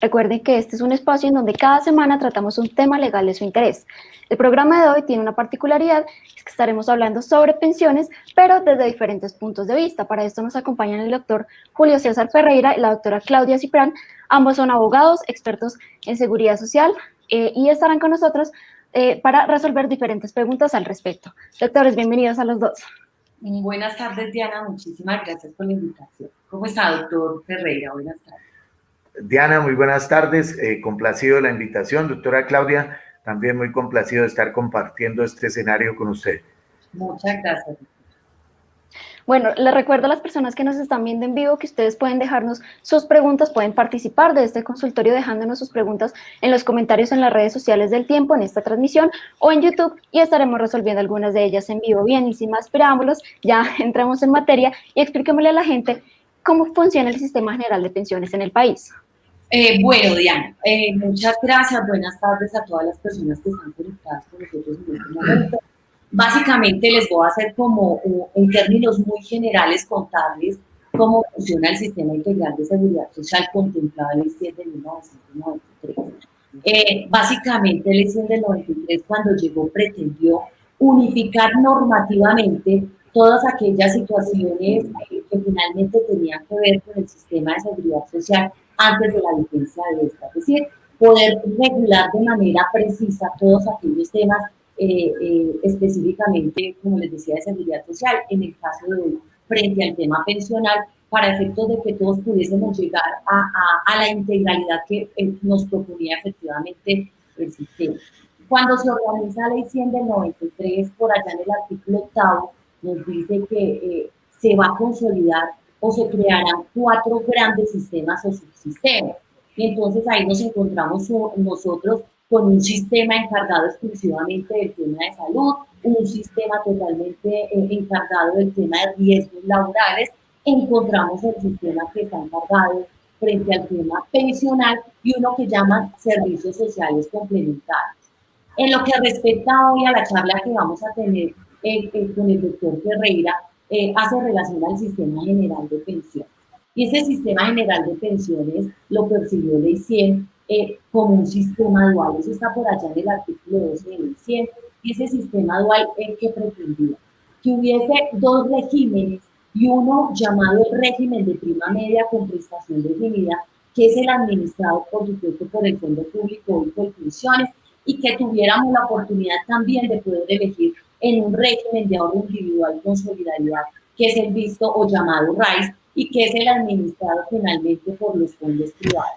Recuerden que este es un espacio en donde cada semana tratamos un tema legal de su interés. El programa de hoy tiene una particularidad, es que estaremos hablando sobre pensiones, pero desde diferentes puntos de vista. Para esto nos acompañan el doctor Julio César Ferreira y la doctora Claudia Ciprán. Ambos son abogados, expertos en seguridad social y estarán con nosotros para resolver diferentes preguntas al respecto. Doctores, bienvenidos a los dos. Buenas tardes, Diana. Muchísimas gracias por la invitación. ¿Cómo está, doctor Ferreira? Buenas tardes. Diana, muy buenas tardes. Complacido de la invitación. Doctora Claudia, también muy complacido de estar compartiendo este escenario con usted. Muchas gracias. Bueno, les recuerdo a las personas que nos están viendo en vivo que ustedes pueden dejarnos sus preguntas, pueden participar de este consultorio dejándonos sus preguntas en los comentarios en las redes sociales del Tiempo, en esta transmisión o en YouTube, y estaremos resolviendo algunas de ellas en vivo. Bien, y sin más preámbulos, ya entramos en materia y expliquémosle a la gente cómo funciona el sistema general de pensiones en el país. Bueno, Diana, muchas gracias. Buenas tardes a todas las personas que están conectadas con nosotros en este momento. Básicamente les voy a hacer como, en términos muy generales, contarles cómo funciona el Sistema Integral de Seguridad Social contemplado en la Ley 100 de 1993. Básicamente, la Ley 100 del 93, cuando llegó, pretendió unificar normativamente todas aquellas situaciones que finalmente tenían que ver con el sistema de seguridad social antes de la vigencia de esta. Es decir, poder regular de manera precisa todos aquellos temas específicamente, como les decía, de seguridad social, en el caso de hoy, frente al tema pensional, para efectos de que todos pudiésemos llegar a la integralidad que nos proponía efectivamente el sistema. Cuando se organiza la Ley 100 del 93, por allá en el artículo 8, nos dice que se va a consolidar o se crearán 4 grandes sistemas o subsistemas. Y entonces ahí nos encontramos nosotros con un sistema encargado exclusivamente del tema de salud, un sistema totalmente encargado del tema de riesgos laborales, encontramos el sistema que está encargado frente al tema pensional y uno que llaman servicios sociales complementarios. En lo que respecta hoy a la charla que vamos a tener con el doctor Ferreira, hace relación al sistema general de pensiones. Y ese sistema general de pensiones lo percibió Ley 100 como un sistema dual. Eso está por allá en el artículo 12 de Ley 100. Y ese sistema dual es que pretendía que hubiese 2 regímenes y uno llamado el régimen de prima media con prestación definida, que es el administrado, por supuesto, por el Fondo Público Único de Pensiones, y que tuviéramos la oportunidad también de poder elegir en un régimen de ahorro individual con solidaridad, que es el visto o llamado RAIS, y que es el administrado finalmente por los fondos privados.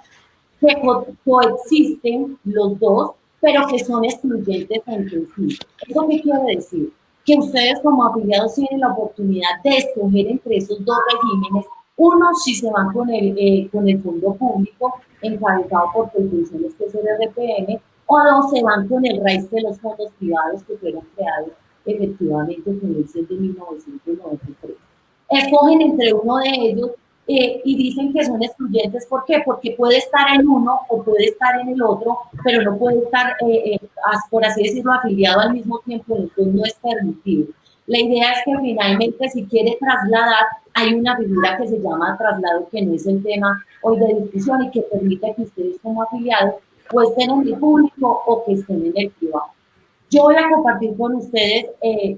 Que coexisten los dos, pero que son excluyentes entre sí. ¿Eso qué quiere decir? Que ustedes como afiliados tienen la oportunidad de escoger entre esos 2 regímenes, uno si se van con el fondo público, encabezado por Pensiones, que es el RPM, o 2 se van con el RAIS de los fondos privados que fueron creados efectivamente con el CES de 1993. Escogen entre uno de ellos y dicen que son excluyentes. ¿Por qué? Porque puede estar en uno o puede estar en el otro, pero no puede estar, por así decirlo, afiliado al mismo tiempo, entonces no es permitido. La idea es que finalmente, si quiere trasladar, hay una figura que se llama traslado, que no es el tema hoy de discusión y que permite que ustedes como afiliados o estén en el público o que estén en el privado. Yo voy a compartir con ustedes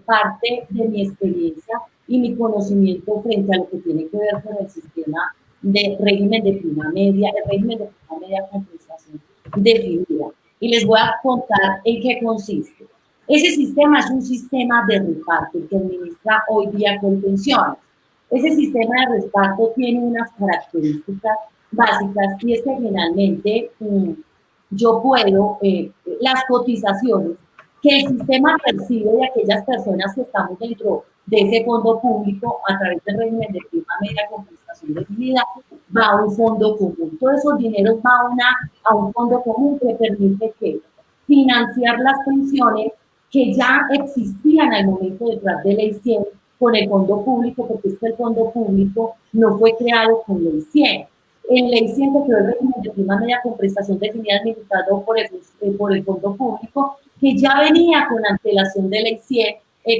parte de mi experiencia y mi conocimiento frente a lo que tiene que ver con el sistema de régimen de prima media, el régimen de prima media con prestación definida. Y les voy a contar en qué consiste. Ese sistema es un sistema de reparto que administra hoy día Colpensiones. Ese sistema de reparto tiene unas características básicas, y es que finalmente yo puedo, las cotizaciones que el sistema percibe de aquellas personas que estamos dentro de ese fondo público a través del régimen de prima media con prestación definida, va a un fondo común. Todos esos dineros van a un fondo común que permite que financiar las pensiones que ya existían al momento detrás de Ley 100 con el fondo público, porque es que el fondo público no fue creado con Ley 100. En Ley 100 se creó el régimen de prima media con prestación definida administrado por el fondo público, que ya venía con antelación de Ley 100,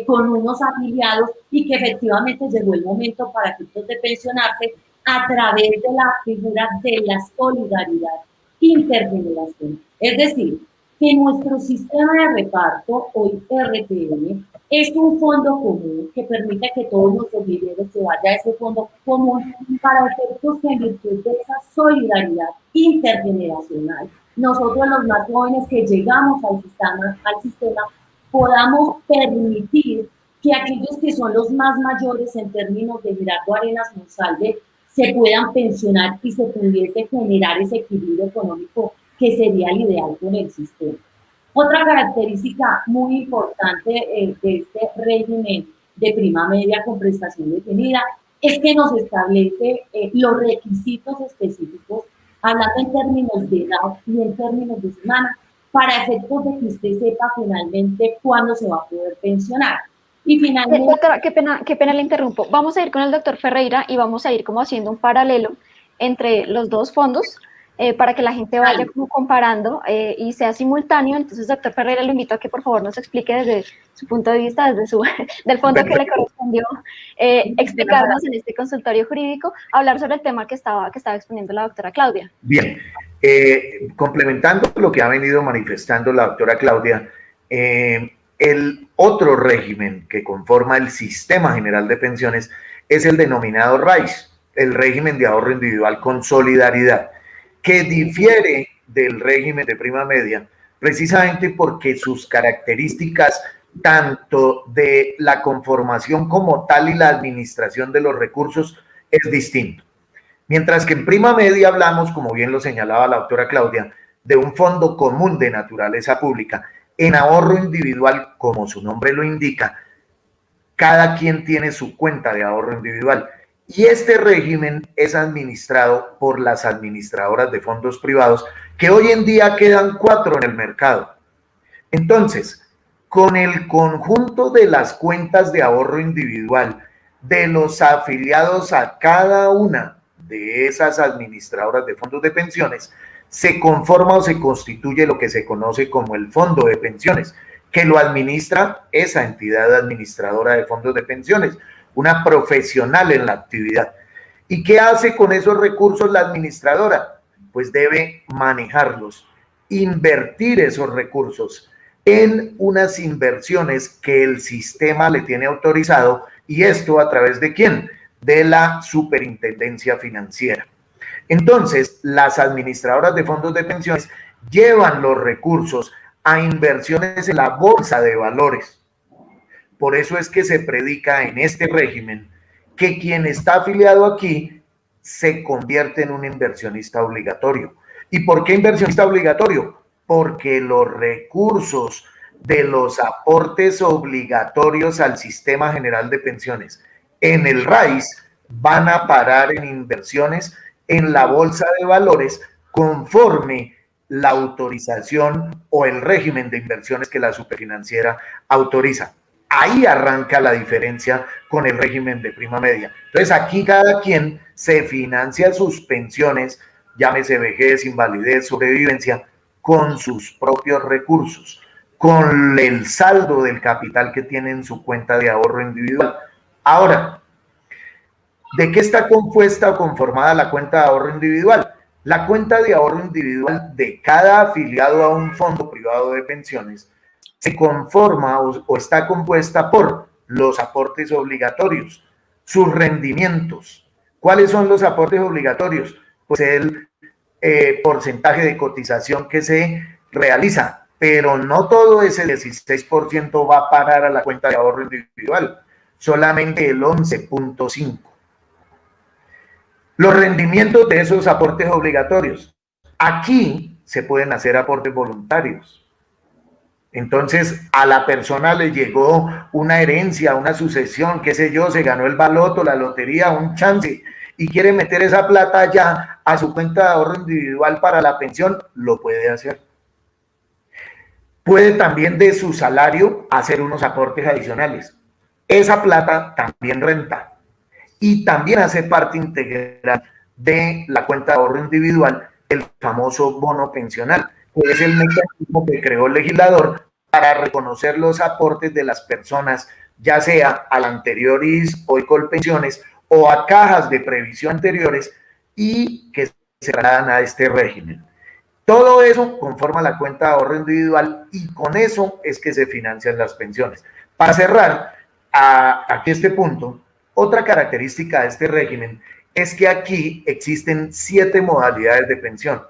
con unos afiliados, y que efectivamente llegó el momento para efectos de pensionarse a través de la figura de la solidaridad, intergeneracional. Es decir, que nuestro sistema de reparto, hoy RPM, es un fondo común que permite que todos nuestros dineros se vaya a ese fondo común para efectos que en virtud de esa solidaridad intergeneracional, nosotros los más jóvenes que llegamos al sistema podamos permitir que aquellos que son los más mayores en términos de Gerardo Arenas Monsalve se puedan pensionar y se pudiese generar ese equilibrio económico que sería el ideal con el sistema. Otra característica muy importante de este régimen de prima media con prestación definida es que nos establece los requisitos específicos, hablando en términos de edad y en términos de semana, para efectos de que usted sepa finalmente cuándo se va a poder pensionar. Y finalmente... Doctora, qué pena le interrumpo. Vamos a ir con el doctor Ferreira y vamos a ir como haciendo un paralelo entre los dos fondos para que la gente vaya como comparando y sea simultáneo. Entonces, doctor Ferreira, lo invito a que por favor nos explique desde su punto de vista, desde del fondo que le correspondió explicarnos en este consultorio jurídico, hablar sobre el tema que estaba exponiendo la doctora Claudia. Bien, complementando lo que ha venido manifestando la doctora Claudia, el otro régimen que conforma el Sistema General de Pensiones es el denominado RAIS, el régimen de ahorro individual con solidaridad, que difiere del régimen de prima media precisamente porque sus características, tanto de la conformación como tal y la administración de los recursos, es distinto. Mientras que en prima media hablamos, como bien lo señalaba la doctora Claudia, de un fondo común de naturaleza pública. En ahorro individual, como su nombre lo indica, cada quien tiene su cuenta de ahorro individual. Y este régimen es administrado por las administradoras de fondos privados, que hoy en día quedan 4 en el mercado. Entonces, con el conjunto de las cuentas de ahorro individual de los afiliados a cada una de esas administradoras de fondos de pensiones, se conforma o se constituye lo que se conoce como el fondo de pensiones, que lo administra esa entidad administradora de fondos de pensiones, una profesional en la actividad. ¿Y qué hace con esos recursos la administradora? Pues debe manejarlos, invertir esos recursos en unas inversiones que el sistema le tiene autorizado, y esto a través de ¿quién? De la Superintendencia Financiera. Entonces, las administradoras de fondos de pensiones llevan los recursos a inversiones en la bolsa de valores. Por eso es que se predica en este régimen que quien está afiliado aquí se convierte en un inversionista obligatorio. ¿Y por qué inversionista obligatorio? Porque los recursos de los aportes obligatorios al Sistema General de Pensiones en el RAIS van a parar en inversiones en la bolsa de valores conforme la autorización o el régimen de inversiones que la superfinanciera autoriza. Ahí arranca la diferencia con el régimen de prima media. Entonces aquí cada quien se financia sus pensiones, llámese vejez, invalidez, sobrevivencia, con sus propios recursos, con el saldo del capital que tiene en su cuenta de ahorro individual. Ahora, ¿de qué está compuesta o conformada la cuenta de ahorro individual? La cuenta de ahorro individual de cada afiliado a un fondo privado de pensiones se conforma o está compuesta por los aportes obligatorios, sus rendimientos. ¿Cuáles son los aportes obligatorios? Pues el porcentaje de cotización que se realiza, pero no todo ese 16% va a parar a la cuenta de ahorro individual, solamente el 11.5%. Los rendimientos de esos aportes obligatorios. Aquí se pueden hacer aportes voluntarios. Entonces, a la persona le llegó una herencia, una sucesión, qué sé yo, se ganó el baloto, la lotería, un chance, y quiere meter esa plata ya a su cuenta de ahorro individual para la pensión, lo puede hacer. Puede también de su salario hacer unos aportes adicionales. Esa plata también renta. Y también hace parte integral de la cuenta de ahorro individual el famoso bono pensional, que es el mecanismo que creó el legislador para reconocer los aportes de las personas, ya sea al anterior ISS, hoy Colpensiones, o a cajas de previsión anteriores, y que se trasladan a este régimen. Todo eso conforma la cuenta de ahorro individual y con eso es que se financian las pensiones. Para cerrar, aquí este punto, otra característica de este régimen es que aquí existen 7 modalidades de pensión.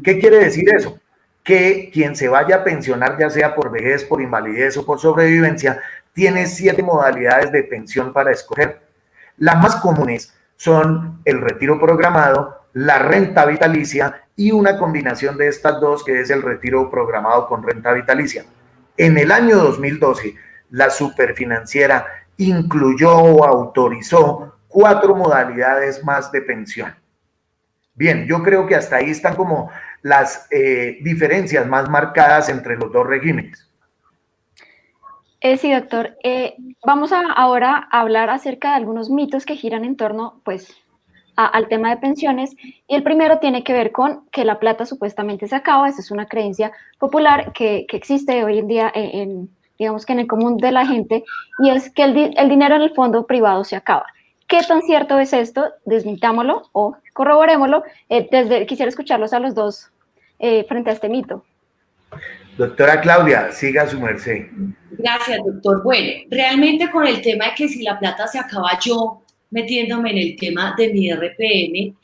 ¿Qué quiere decir eso? Que quien se vaya a pensionar, ya sea por vejez, por invalidez o por sobrevivencia, tiene 7 modalidades de pensión para escoger. Las más comunes son el retiro programado, la renta vitalicia y una combinación de estas dos que es el retiro programado con renta vitalicia. En el año 2012, la superfinanciera incluyó o autorizó 4 modalidades más de pensión. Bien, yo creo que hasta ahí están como las diferencias más marcadas entre los dos regímenes. Sí, doctor. Vamos ahora a hablar acerca de algunos mitos que giran en torno, pues, al tema de pensiones, y el primero tiene que ver con que la plata supuestamente se acaba. Esa es una creencia popular que existe hoy en día digamos que en el común de la gente, y es que el dinero en el fondo privado se acaba. ¿Qué tan cierto es esto? Desmintámoslo o corroborémoslo. Quisiera escucharlos a los dos frente a este mito. Doctora Claudia, siga su merced. Gracias, doctor. Bueno, realmente con el tema de que si la plata se acaba, yo metiéndome en el tema de mi RPM,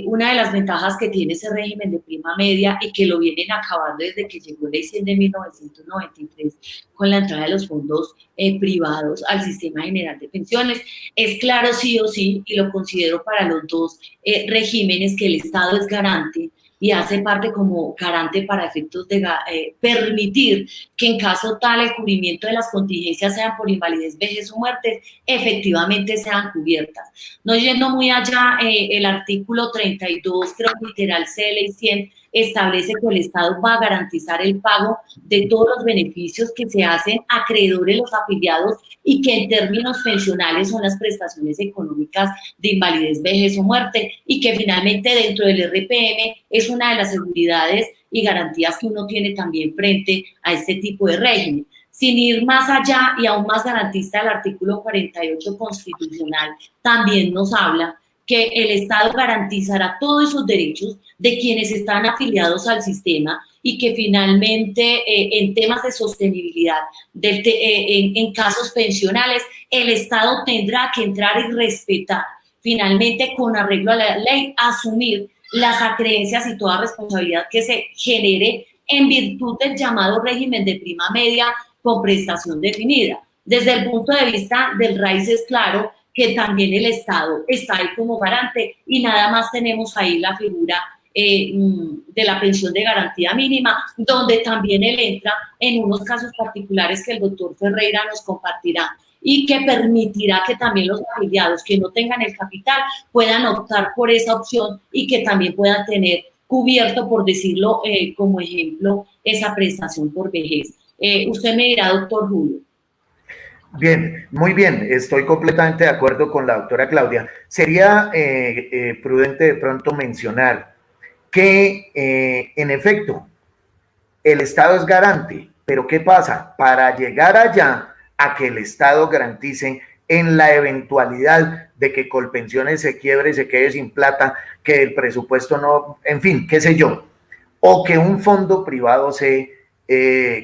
una de las ventajas que tiene ese régimen de prima media y que lo vienen acabando desde que llegó la ley 100 de 1993 con la entrada de los fondos privados al sistema general de pensiones, es claro sí o sí, y lo considero para los dos regímenes, que el Estado es garante y hace parte como garante para efectos de permitir que en caso tal el cubrimiento de las contingencias, sean por invalidez, vejez o muerte, efectivamente sean cubiertas. No yendo muy allá, el artículo 32, creo literal C de ley 100, establece que el Estado va a garantizar el pago de todos los beneficios que se hacen a acreedores los afiliados y que en términos pensionales son las prestaciones económicas de invalidez, vejez o muerte, y que finalmente dentro del RPM es una de las seguridades y garantías que uno tiene también frente a este tipo de régimen. Sin ir más allá y aún más garantista, el artículo 48 constitucional también nos habla que el Estado garantizará todos esos derechos de quienes están afiliados al sistema y que finalmente en temas de sostenibilidad, en casos pensionales, el Estado tendrá que entrar y respetar, finalmente con arreglo a la ley, asumir las acreencias y toda responsabilidad que se genere en virtud del llamado régimen de prima media con prestación definida. Desde el punto de vista del RAIS es claro que también el Estado está ahí como garante y nada más tenemos ahí la figura de la pensión de garantía mínima, donde también él entra en unos casos particulares que el doctor Ferreira nos compartirá y que permitirá que también los afiliados que no tengan el capital puedan optar por esa opción y que también puedan tener cubierto, por decirlo como ejemplo, esa prestación por vejez. Usted me dirá, doctor Julio. Bien, muy bien, estoy completamente de acuerdo con la doctora Claudia. Sería prudente de pronto mencionar que en efecto el Estado es garante, pero ¿qué pasa? Para llegar allá a que el Estado garantice en la eventualidad de que Colpensiones se quiebre y se quede sin plata, que el presupuesto no, en fin, qué sé yo, o que un fondo privado se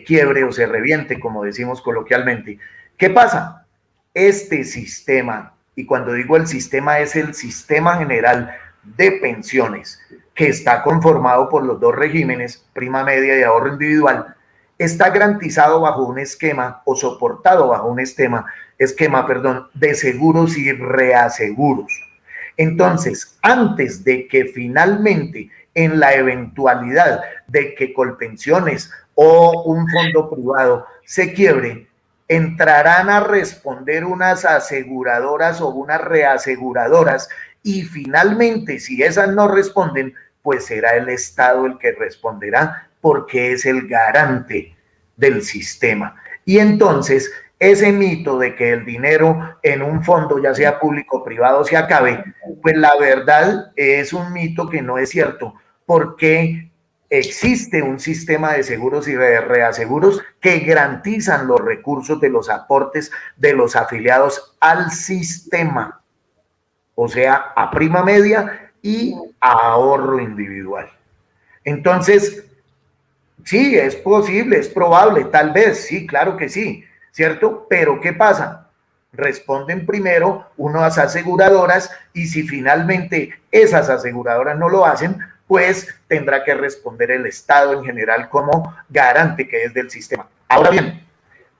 quiebre o se reviente, como decimos coloquialmente. ¿Qué pasa? Este sistema, y cuando digo el sistema es el sistema general de pensiones, que está conformado por los dos regímenes, prima media y ahorro individual, está garantizado bajo un esquema o soportado bajo un esquema de seguros y reaseguros. Entonces, antes de que finalmente, en la eventualidad de que Colpensiones o un fondo privado se quiebre, entrarán a responder unas aseguradoras o unas reaseguradoras y finalmente, si esas no responden, pues será el Estado el que responderá porque es el garante del sistema. Y entonces, ese mito de que el dinero en un fondo, ya sea público o privado, se acabe, pues la verdad es un mito que no es cierto, porque existe un sistema de seguros y de reaseguros que garantizan los recursos de los aportes de los afiliados al sistema, o sea, a prima media y a ahorro individual. Entonces, sí, es posible, es probable, tal vez, sí, claro que sí, ¿cierto? Pero ¿qué pasa? Responden primero unas aseguradoras y si finalmente esas aseguradoras no lo hacen, pues tendrá que responder el Estado en general como garante que es del sistema. Ahora bien,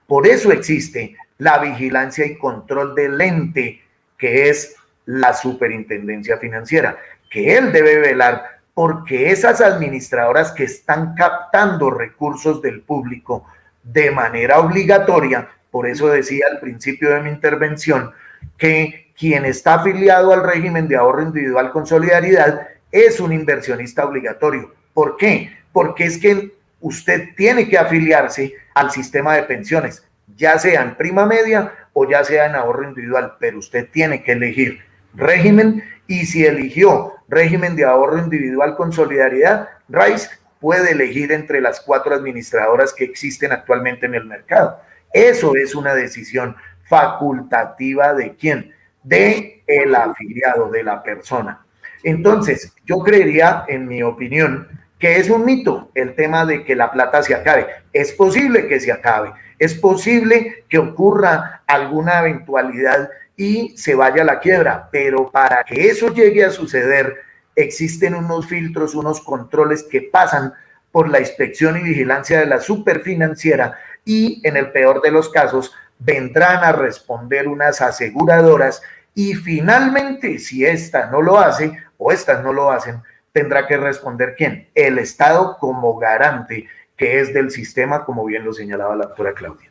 por eso existe la vigilancia y control del ente que es la Superintendencia Financiera, que él debe velar porque esas administradoras que están captando recursos del público de manera obligatoria, por eso decía al principio de mi intervención que quien está afiliado al régimen de ahorro individual con solidaridad es un inversionista obligatorio. ¿Por qué? Porque es que usted tiene que afiliarse al sistema de pensiones, ya sea en prima media o ya sea en ahorro individual, pero usted tiene que elegir régimen y si eligió régimen de ahorro individual con solidaridad, RAIS puede elegir entre las 4 administradoras que existen actualmente en el mercado. Eso es una decisión facultativa ¿de quién? De el afiliado, de la persona. Entonces, yo creería, en mi opinión, que es un mito el tema de que la plata se acabe. Es posible que se acabe, es posible que ocurra alguna eventualidad y se vaya a la quiebra, pero para que eso llegue a suceder, existen unos filtros, unos controles que pasan por la inspección y vigilancia de la superfinanciera y en el peor de los casos vendrán a responder unas aseguradoras y finalmente si esta no lo hace o estas no lo hacen, tendrá que responder ¿quién? El Estado como garante que es del sistema, como bien lo señalaba la doctora Claudia.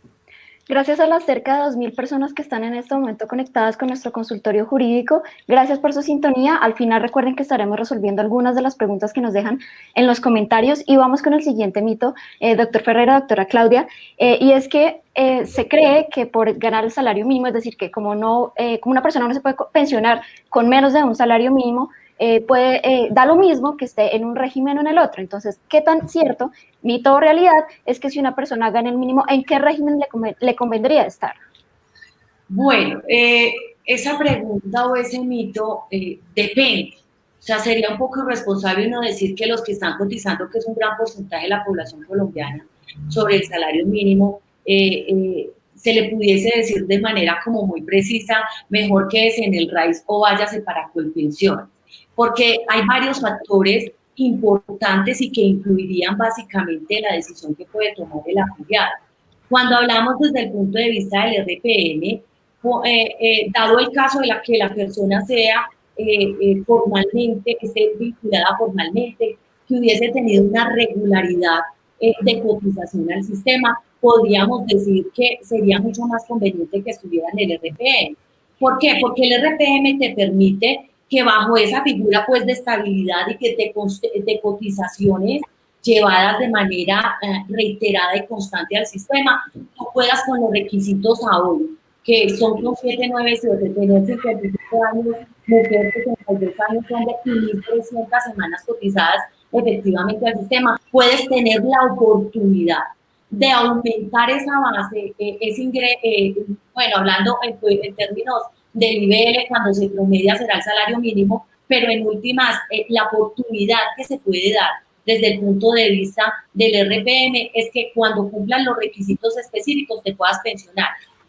Gracias a las cerca de 2.000 personas que están en este momento conectadas con nuestro consultorio jurídico, gracias por su sintonía. Al final recuerden que estaremos resolviendo algunas de las preguntas que nos dejan en los comentarios y vamos con el siguiente mito, doctor Ferreira, doctora Claudia, y es que se cree que por ganar el salario mínimo, es decir, que como una persona no se puede pensionar con menos de un salario mínimo, da lo mismo que esté en un régimen o en el otro. Entonces, ¿qué tan cierto, mito o realidad, es que si una persona gana el mínimo, ¿en qué régimen le convendría estar? Bueno, esa pregunta o ese mito depende. O sea, sería un poco irresponsable uno decir que los que están cotizando, que es un gran porcentaje de la población colombiana, sobre el salario mínimo, se le pudiese decir de manera como muy precisa, mejor quédese en el RAIS o váyase para Colpensiones. Porque hay varios factores importantes y que influirían básicamente en la decisión que puede tomar el afiliado. Cuando hablamos desde el punto de vista del RPM, dado el caso de que la persona sea formalmente, que esté vinculada formalmente, que hubiese tenido una regularidad de cotización al sistema, podríamos decir que sería mucho más conveniente que estuviera en el RPM. ¿Por qué? Porque el RPM te permite que bajo esa figura pues de estabilidad y que de cotizaciones llevadas de manera reiterada y constante al sistema, tú puedas con los requisitos hoy, que son los 7, 9, 7, tener 55 años, mujer 62 años, son de 1.300 semanas cotizadas efectivamente al sistema, puedes tener la oportunidad de aumentar esa base, ese ingreso, bueno, hablando en términos del IBL, cuando se promedia será el salario mínimo, pero en últimas, la oportunidad que se puede dar desde el punto de vista del RPM es que cuando cumplan los requisitos específicos te puedas pensionar.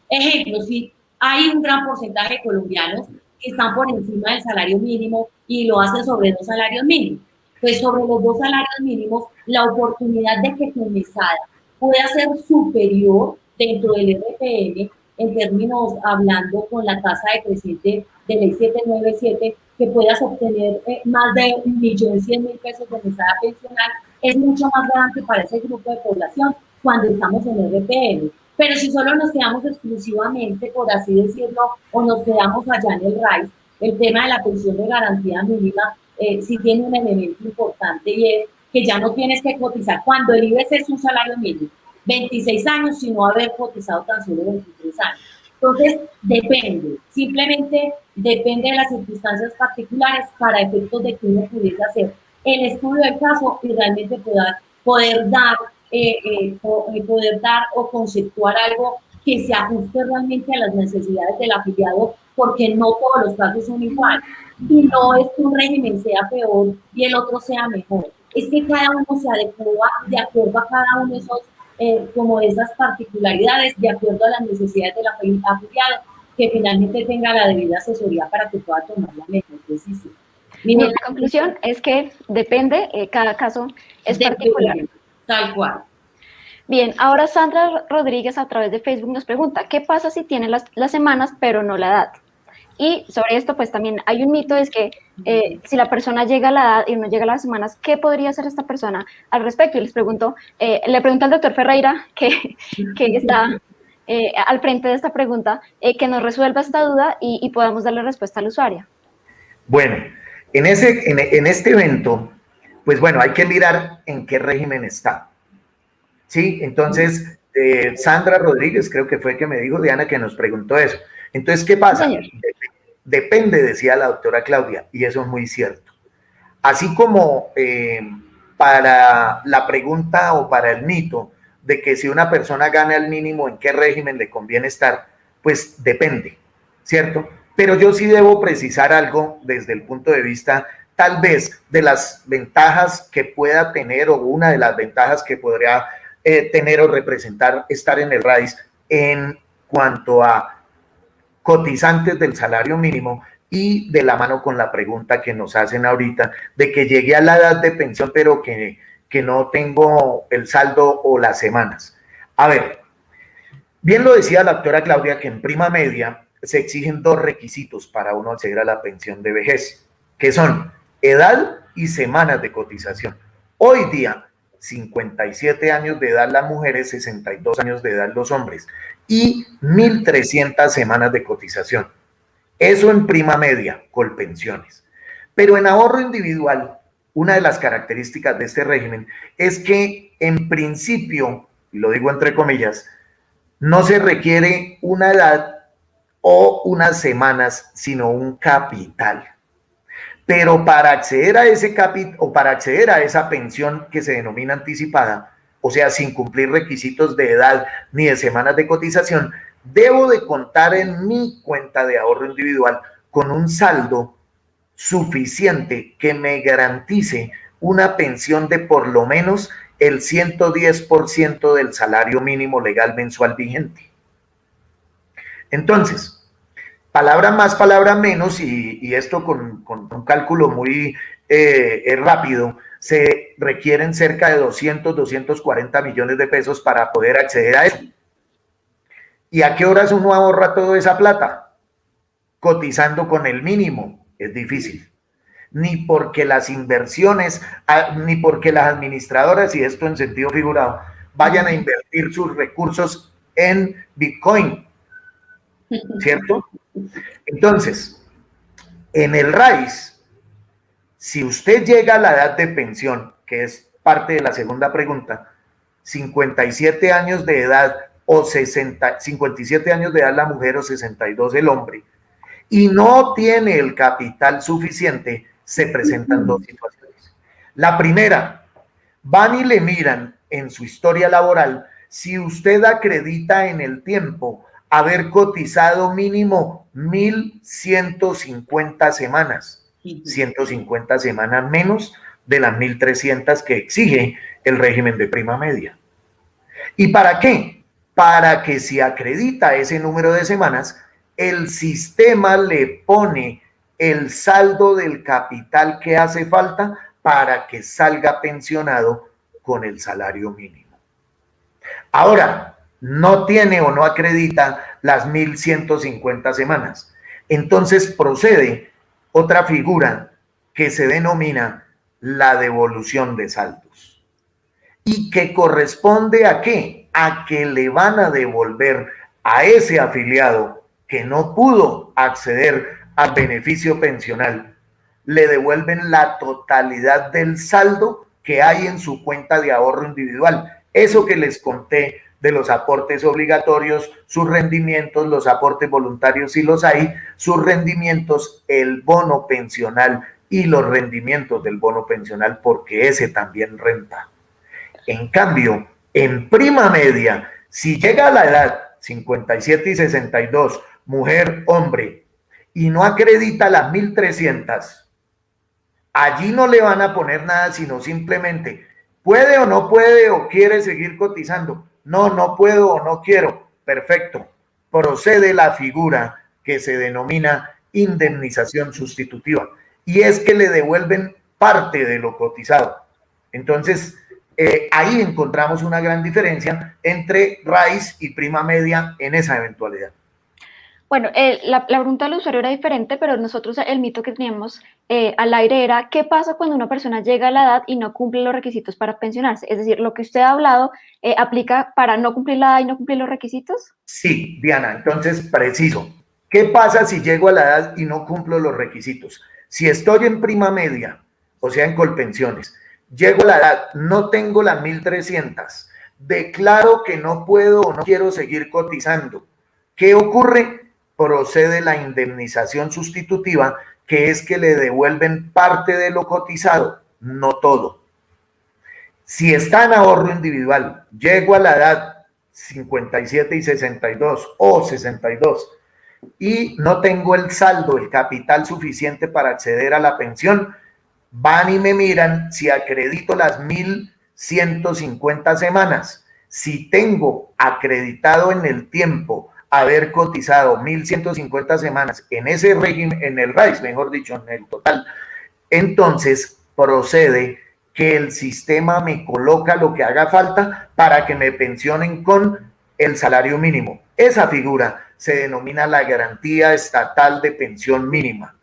Ejemplo, si hay un gran porcentaje de colombianos que están por encima del salario mínimo y lo hacen sobre 2 salarios mínimos, pues sobre los 2 salarios mínimos, la oportunidad de que tu mesada pueda ser superior dentro del RPM, en términos hablando con la tasa decreciente de ley 797, que puedas obtener más de 1.100.000 pesos de mesada pensional, es mucho más grande para ese grupo de población cuando estamos en el RPM. Pero si solo nos quedamos exclusivamente, por así decirlo, o nos quedamos allá en el RAIS, el tema de la pensión de garantía mínima sí tiene un elemento importante y es que ya no tienes que cotizar. Cuando el IBES es un salario mínimo, 26 años, sino haber cotizado tan solo 23 años. Entonces, depende, simplemente depende de las circunstancias particulares para efectos de que uno pudiese hacer el estudio del caso y realmente poder dar o conceptuar algo que se ajuste realmente a las necesidades del afiliado, porque no todos los casos son iguales. Y no es que un régimen sea peor y el otro sea mejor. es que cada uno se adecua de acuerdo a cada uno de esos, como esas particularidades, de acuerdo a las necesidades del afiliado, que finalmente tenga la debida asesoría para que pueda tomar la mejor decisión. Bien, la conclusión es que depende, cada caso es particular. Tal cual. Bien, ahora Sandra Rodríguez a través de Facebook nos pregunta, ¿qué pasa si tiene las semanas pero no la edad? Y sobre esto, pues también hay un mito, es que si la persona llega a la edad y no llega a las semanas, ¿qué podría hacer esta persona al respecto? Y le pregunto al doctor Ferreira, que está al frente de esta pregunta, que nos resuelva esta duda y podamos darle respuesta al usuario. Bueno, en este evento, pues bueno, hay que mirar en qué régimen está. Sí, entonces, Sandra Rodríguez, creo que fue que me dijo, Diana, que nos preguntó eso. Entonces, ¿qué pasa? Sí, Depende, decía la doctora Claudia, y eso es muy cierto. Así como para la pregunta o para el mito de que si una persona gana el mínimo, ¿en qué régimen le conviene estar? Pues depende, ¿cierto? Pero yo sí debo precisar algo desde el punto de vista, tal vez, de las ventajas que pueda tener o una de las ventajas que podría tener o representar estar en el RAIS en cuanto a cotizantes del salario mínimo y de la mano con la pregunta que nos hacen ahorita de que llegué a la edad de pensión pero que no tengo el saldo o las semanas. A ver, bien lo decía la doctora Claudia que en prima media se exigen dos requisitos para uno acceder a la pensión de vejez, que son edad y semanas de cotización. Hoy día, 57 años de edad las mujeres, 62 años de edad los hombres y 1.300 semanas de cotización. Eso en prima media, Colpensiones. Pero en ahorro individual, una de las características de este régimen es que en principio, y lo digo entre comillas, no se requiere una edad o unas semanas, sino un capital. Pero para acceder a ese capital o para acceder a esa pensión que se denomina anticipada, o sea, sin cumplir requisitos de edad ni de semanas de cotización, debo de contar en mi cuenta de ahorro individual con un saldo suficiente que me garantice una pensión de por lo menos el 110% del salario mínimo legal mensual vigente. Entonces, palabra más, palabra menos, y esto con un cálculo muy rápido, se requieren cerca de 240 millones de pesos para poder acceder a eso. ¿Y a qué horas uno ahorra toda esa plata? Cotizando con el mínimo. Es difícil. Ni porque las inversiones, ni porque las administradoras, y esto en sentido figurado, vayan a invertir sus recursos en Bitcoin, ¿cierto? Entonces, en el RAIS, si usted llega a la edad de pensión, que es parte de la segunda pregunta, 57 años de edad o 57 años de edad la mujer o 62 el hombre, y no tiene el capital suficiente, se presentan dos situaciones. La primera, van y le miran en su historia laboral si usted acredita en el tiempo haber cotizado mínimo 1.150 semanas, 150 semanas menos de las 1.300 que exige el régimen de prima media. ¿Y para qué? Para que si acredita ese número de semanas, el sistema le pone el saldo del capital que hace falta para que salga pensionado con el salario mínimo. Ahora, no tiene o no acredita las 1.150 semanas. Entonces procede otra figura que se denomina la devolución de saldos. ¿Y que corresponde a qué? A que le van a devolver a ese afiliado que no pudo acceder al beneficio pensional, le devuelven la totalidad del saldo que hay en su cuenta de ahorro individual. Eso que les conté de los aportes obligatorios, sus rendimientos, los aportes voluntarios si los hay, sus rendimientos, el bono pensional y los rendimientos del bono pensional, porque ese también renta. En cambio, en prima media, si llega a la edad 57 y 62, mujer, hombre, y no acredita las 1.300, Allí no le van a poner nada, sino simplemente puede o no puede o quiere seguir cotizando. No, no puedo o no quiero. Perfecto. Procede la figura que se denomina indemnización sustitutiva. Y es que le devuelven parte de lo cotizado. Entonces, ahí encontramos una gran diferencia entre raíz y prima media en esa eventualidad. Bueno, la pregunta del usuario era diferente, pero nosotros el mito que teníamos al aire era, ¿qué pasa cuando una persona llega a la edad y no cumple los requisitos para pensionarse? Es decir, lo que usted ha hablado, ¿aplica para no cumplir la edad y no cumplir los requisitos? Sí, Diana, entonces preciso. ¿Qué pasa si llego a la edad y no cumplo los requisitos? Si estoy en prima media, o sea, en Colpensiones, llego a la edad, no tengo las 1.300, declaro que no puedo o no quiero seguir cotizando. ¿Qué ocurre? Procede la indemnización sustitutiva, que es que le devuelven parte de lo cotizado, no todo. Si está en ahorro individual, llego a la edad 57 y 62 o 62 y no tengo el saldo, el capital suficiente para acceder a la pensión, van y me miran si acredito las 1.150 semanas. Si tengo acreditado en el tiempo haber cotizado 1.150 semanas en ese régimen, en el RAIS, mejor dicho, en el total, entonces procede que el sistema me coloca lo que haga falta para que me pensionen con el salario mínimo. Esa figura se denomina la garantía estatal de pensión mínima.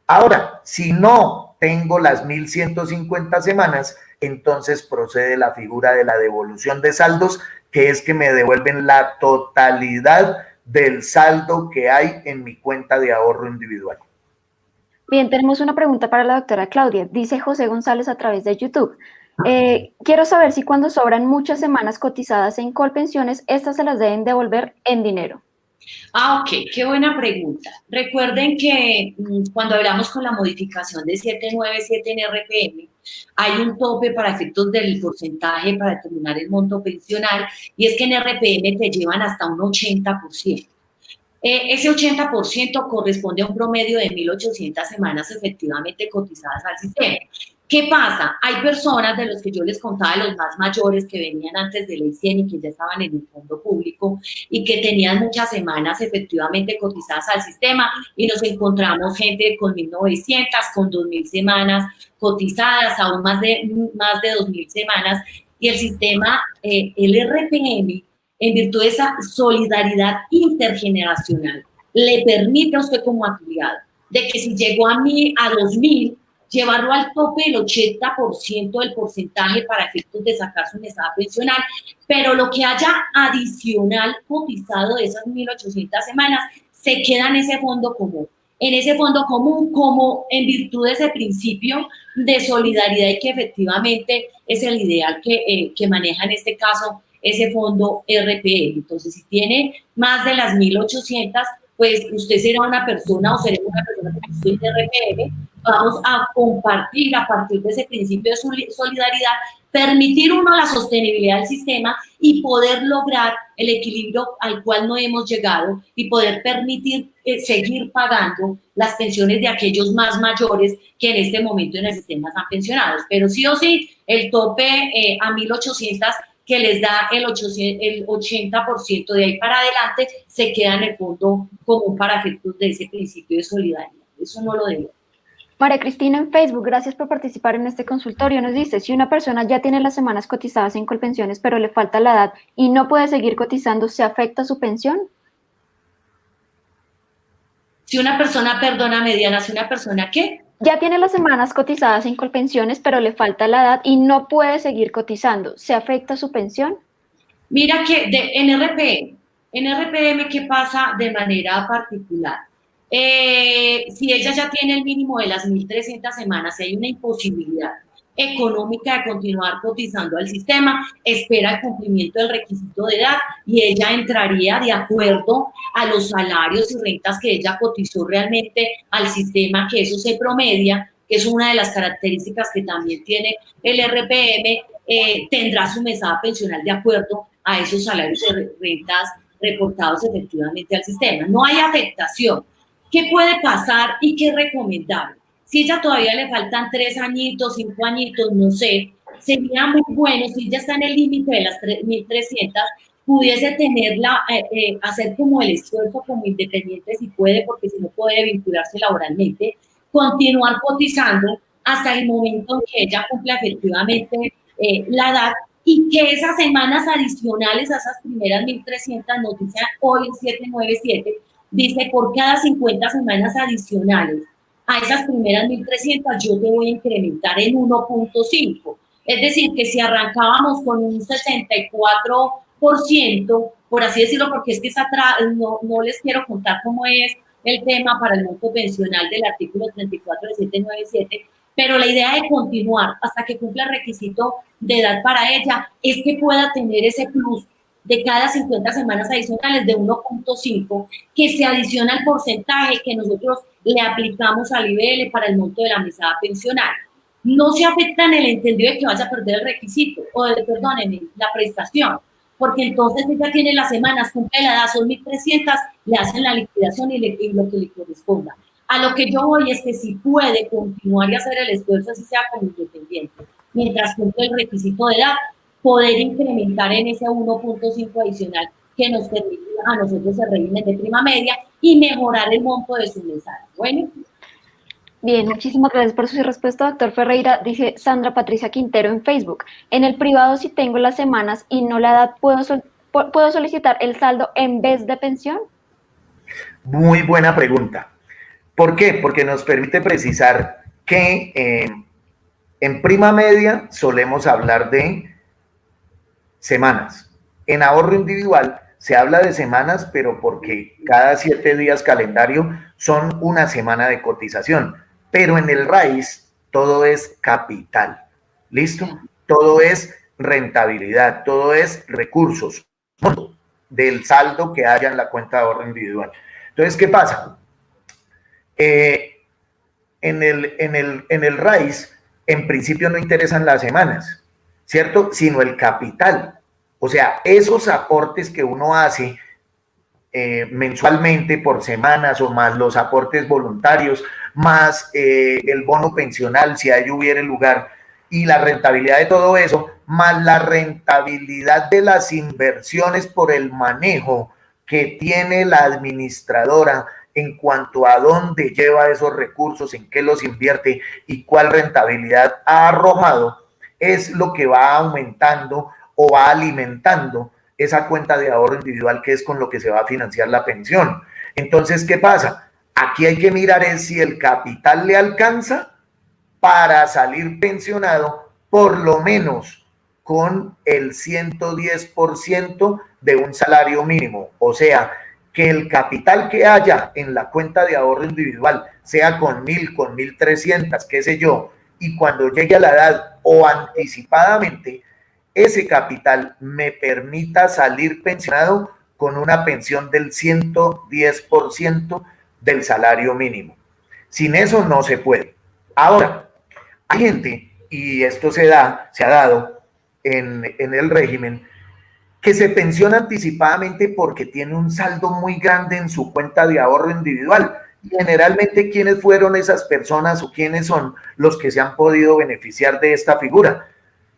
Ahora, si no tengo las 1.150 semanas, entonces procede la figura de la devolución de saldos, que es que me devuelven la totalidad del saldo que hay en mi cuenta de ahorro individual. Bien, tenemos una pregunta para la doctora Claudia. Dice José González a través de YouTube. Quiero saber si cuando sobran muchas semanas cotizadas en Colpensiones, estas se las deben devolver en dinero. Ok, qué buena pregunta. Recuerden que cuando hablamos con la modificación de 797 en RPM, hay un tope para efectos del porcentaje para determinar el monto pensional, y es que en RPM te llevan hasta un 80%. Ese 80% corresponde a un promedio de 1.800 semanas efectivamente cotizadas al sistema. ¿Qué pasa? Hay personas de los que yo les contaba, los más mayores que venían antes de Ley 100 y que ya estaban en el fondo público y que tenían muchas semanas efectivamente cotizadas al sistema, y nos encontramos gente con 1.900, con 2.000 semanas cotizadas, aún más de 2.000 semanas, y el sistema, el RPM, en virtud de esa solidaridad intergeneracional, le permite a usted como afiliado de que si llegó a 2.000, llevarlo al tope del 80% del porcentaje para efectos de sacar su mesada pensional, pero lo que haya adicional cotizado de esas 1.800 semanas se queda en ese fondo común. En ese fondo común, como en virtud de ese principio de solidaridad, y que efectivamente es el ideal que maneja en este caso ese fondo RPM. Entonces, si tiene más de las 1.800, pues usted será una persona o seremos una persona que estoy de RPM, vamos a compartir a partir de ese principio de solidaridad, permitir uno la sostenibilidad del sistema y poder lograr el equilibrio al cual no hemos llegado y poder permitir seguir pagando las pensiones de aquellos más mayores que en este momento en el sistema están pensionados. Pero sí o sí, el tope a 1.800 que les da el 80% de ahí para adelante, se queda en el fondo común para efectos de ese principio de solidaridad. Eso no lo debo. María Cristina en Facebook, gracias por participar en este consultorio. Nos dice, si una persona ya tiene las semanas cotizadas en Colpensiones, pero le falta la edad y no puede seguir cotizando, ¿se afecta su pensión? Si una persona, perdóname Diana, si una persona ¿qué? Ya tiene las semanas cotizadas en Colpensiones, pero le falta la edad y no puede seguir cotizando. ¿Se afecta su pensión? Mira que en RPM, ¿qué pasa de manera particular? Si ella ya tiene el mínimo de las 1.300 semanas, si hay una imposibilidad económica de continuar cotizando al sistema, espera el cumplimiento del requisito de edad y ella entraría de acuerdo a los salarios y rentas que ella cotizó realmente al sistema, que eso se promedia, que es una de las características que también tiene el RPM, tendrá su mesada pensional de acuerdo a esos salarios y rentas reportados efectivamente al sistema. No hay afectación. ¿Qué puede pasar y qué es recomendable? Si ella todavía le faltan 3 añitos, 5 añitos, no sé, sería muy bueno si ella está en el límite de las 1.300, pudiese tenerla, hacer como el esfuerzo como independiente si puede, porque si no puede vincularse laboralmente, continuar cotizando hasta el momento en que ella cumpla efectivamente la edad, y que esas semanas adicionales a esas primeras 1.300, nos dice hoy el 797, dice por cada 50 semanas adicionales a esas primeras 1.300 yo te voy a incrementar en 1.5. Es decir, que si arrancábamos con un 64%, por así decirlo, porque es que no les quiero contar cómo es el tema para el monto pensional del artículo 34 del 797, pero la idea de continuar hasta que cumpla el requisito de edad para ella es que pueda tener ese plus de cada 50 semanas adicionales de 1.5, que se adiciona al porcentaje que nosotros le aplicamos al IBL para el monto de la mesada pensional. No se afecta en el entendido de que vaya a perder el requisito, perdónenme, la prestación, porque entonces ella tiene las semanas, cumple la edad, son 1.300, le hacen la liquidación y lo que le corresponda. A lo que yo voy es que si puede continuar y hacer el esfuerzo, así sea como independiente, mientras cumple el requisito de edad, poder incrementar en ese 1.5 adicional que nos permite a nosotros el régimen de prima media y mejorar el monto de su mesada. Bueno. Bien, muchísimas gracias por su respuesta, doctor Ferreira. Dice Sandra Patricia Quintero en Facebook. En el privado, si tengo las semanas y no la edad, ¿puedo solicitar el saldo en vez de pensión? Muy buena pregunta. ¿Por qué? Porque nos permite precisar que en prima media solemos hablar de semanas. En ahorro individual se habla de semanas, pero porque cada 7 días calendario son una semana de cotización. Pero en el RAIS todo es capital. ¿Listo? Todo es rentabilidad, todo es recursos del saldo que haya en la cuenta de ahorro individual. Entonces, ¿qué pasa? En el RAIS, en principio no interesan las semanas, ¿cierto? Sino el capital. O sea, esos aportes que uno hace mensualmente por semanas o más los aportes voluntarios, más el bono pensional, si ahí hubiera lugar, y la rentabilidad de todo eso, más la rentabilidad de las inversiones por el manejo que tiene la administradora en cuanto a dónde lleva esos recursos, en qué los invierte y cuál rentabilidad ha arrojado, es lo que va aumentando o va alimentando esa cuenta de ahorro individual, que es con lo que se va a financiar la pensión. Entonces, ¿qué pasa? Aquí hay que mirar es si el capital le alcanza para salir pensionado, por lo menos con el 110% de un salario mínimo. O sea, que el capital que haya en la cuenta de ahorro individual, sea con 1.000, con 1.300, qué sé yo, y cuando llegue a la edad o anticipadamente, ese capital me permita salir pensionado con una pensión del 110% del salario mínimo. Sin eso no se puede. Ahora, hay gente, y esto se ha dado en el régimen, que se pensiona anticipadamente porque tiene un saldo muy grande en su cuenta de ahorro individual. Y generalmente, ¿quiénes fueron esas personas o quiénes son los que se han podido beneficiar de esta figura?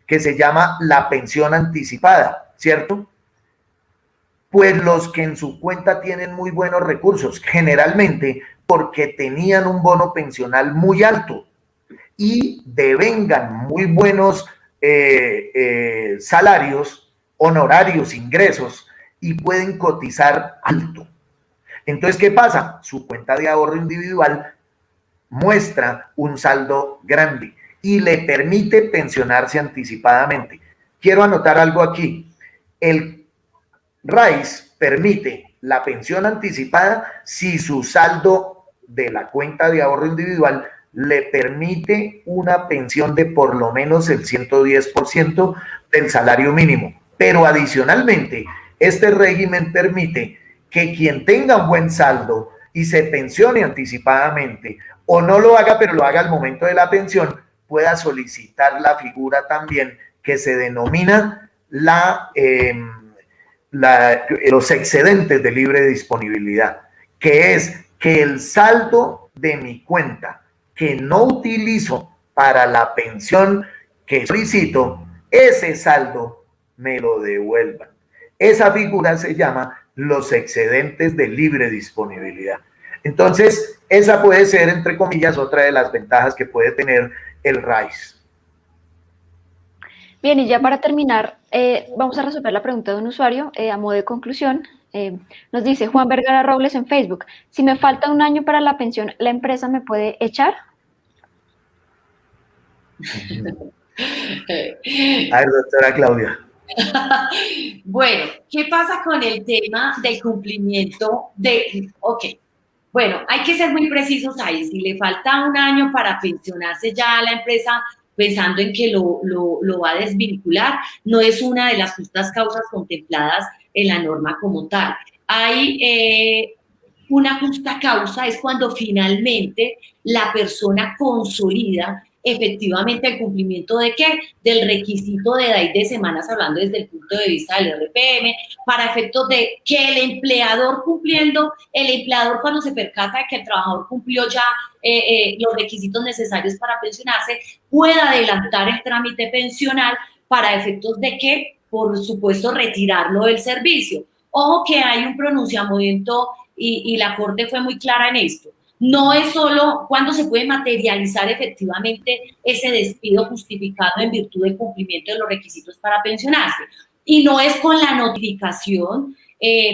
Que se llama la pensión anticipada, ¿cierto? Pues los que en su cuenta tienen muy buenos recursos, generalmente porque tenían un bono pensional muy alto y devengan muy buenos salarios, honorarios, ingresos, y pueden cotizar alto. Entonces, ¿qué pasa? Su cuenta de ahorro individual muestra un saldo grande y le permite pensionarse anticipadamente. Quiero anotar algo aquí. El RAIS permite la pensión anticipada si su saldo de la cuenta de ahorro individual le permite una pensión de por lo menos el 110% del salario mínimo. Pero adicionalmente, este régimen permite que quien tenga un buen saldo y se pensione anticipadamente, o no lo haga, pero lo haga al momento de la pensión, pueda solicitar la figura también que se denomina los excedentes de libre disponibilidad, que es que el saldo de mi cuenta que no utilizo para la pensión que solicito, ese saldo me lo devuelvan. Esa figura se llama los excedentes de libre disponibilidad. Entonces, esa puede ser, entre comillas, otra de las ventajas que puede tener el RAIS. Bien, y ya para terminar, vamos a resolver la pregunta de un usuario a modo de conclusión. Nos dice Juan Vergara Robles en Facebook: si me falta un año para la pensión, ¿la empresa me puede echar? A ver, doctora Claudia. Bueno, ¿qué pasa con el tema del cumplimiento de... Ok, bueno, hay que ser muy precisos ahí. Si le falta un año para pensionarse ya la empresa, pensando en que lo va a desvincular, no es una de las justas causas contempladas en la norma como tal. Hay una justa causa, es cuando finalmente la persona consolida efectivamente el cumplimiento de ¿qué? Del requisito de edad y de semanas, hablando desde el punto de vista del RPM, para efectos de que el empleador cumpliendo, el empleador cuando se percata de que el trabajador cumplió ya los requisitos necesarios para pensionarse, pueda adelantar el trámite pensional para efectos de que, por supuesto, retirarlo del servicio. Ojo que hay un pronunciamiento y la Corte fue muy clara en esto. No es solo cuando se puede materializar efectivamente ese despido justificado en virtud del cumplimiento de los requisitos para pensionarse. Y no es con la notificación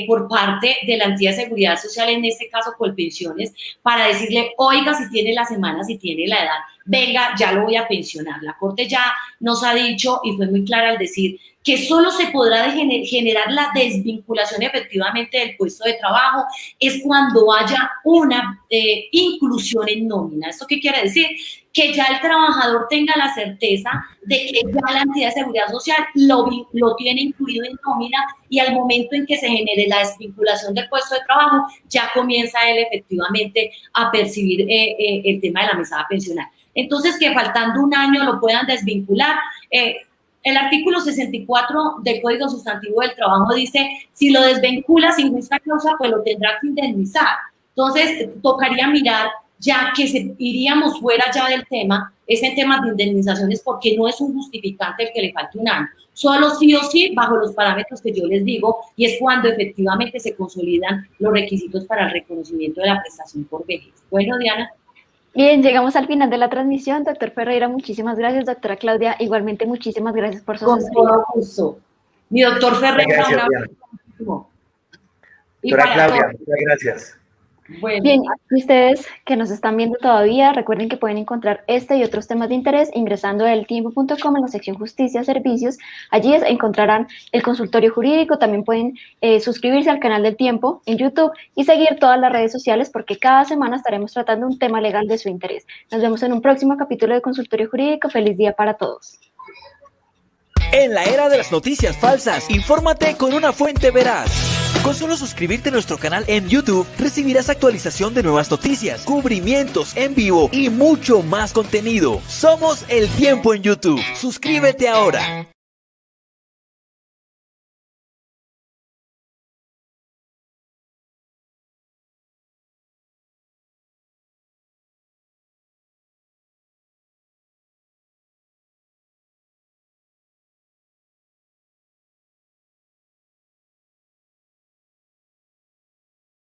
por parte de la entidad de seguridad social, en este caso Colpensiones, para decirle, oiga, si tiene la semana, si tiene la edad, venga, ya lo voy a pensionar. La Corte ya nos ha dicho, y fue muy clara al decir, que solo se podrá generar la desvinculación efectivamente del puesto de trabajo es cuando haya una inclusión en nómina. ¿Esto qué quiere decir? Que ya el trabajador tenga la certeza de que ya la entidad de seguridad social lo tiene incluido en nómina y al momento en que se genere la desvinculación del puesto de trabajo, ya comienza él efectivamente a percibir el tema de la mesada pensional. Entonces, que faltando un año lo puedan desvincular. El artículo 64 del Código Sustantivo del Trabajo dice, si lo desvincula sin justa causa, pues lo tendrá que indemnizar. Entonces, tocaría mirar, ya que iríamos fuera ya del tema, ese tema de indemnizaciones, porque no es un justificante el que le falte un año. Solo sí o sí, bajo los parámetros que yo les digo, y es cuando efectivamente se consolidan los requisitos para el reconocimiento de la prestación por vejez. Bueno, Diana. Bien, llegamos al final de la transmisión. Doctor Ferreira, muchísimas gracias. Doctora Claudia, igualmente muchísimas gracias por su asesoría. Con todo gusto. Mi doctor Ferreira, gracias, doctora Claudia, muchas gracias. Bueno. Bien, y ustedes que nos están viendo todavía, recuerden que pueden encontrar este y otros temas de interés ingresando a eltiempo.com en la sección Justicia Servicios. Allí encontrarán el consultorio jurídico. También pueden suscribirse al canal del Tiempo en YouTube y seguir todas las redes sociales, porque cada semana estaremos tratando un tema legal de su interés. Nos vemos en un próximo capítulo de Consultorio Jurídico. Feliz día para todos. En la era de las noticias falsas, infórmate con una fuente veraz. Con solo suscribirte a nuestro canal en YouTube, recibirás actualización de nuevas noticias, cubrimientos en vivo y mucho más contenido. Somos El Tiempo en YouTube. Suscríbete ahora.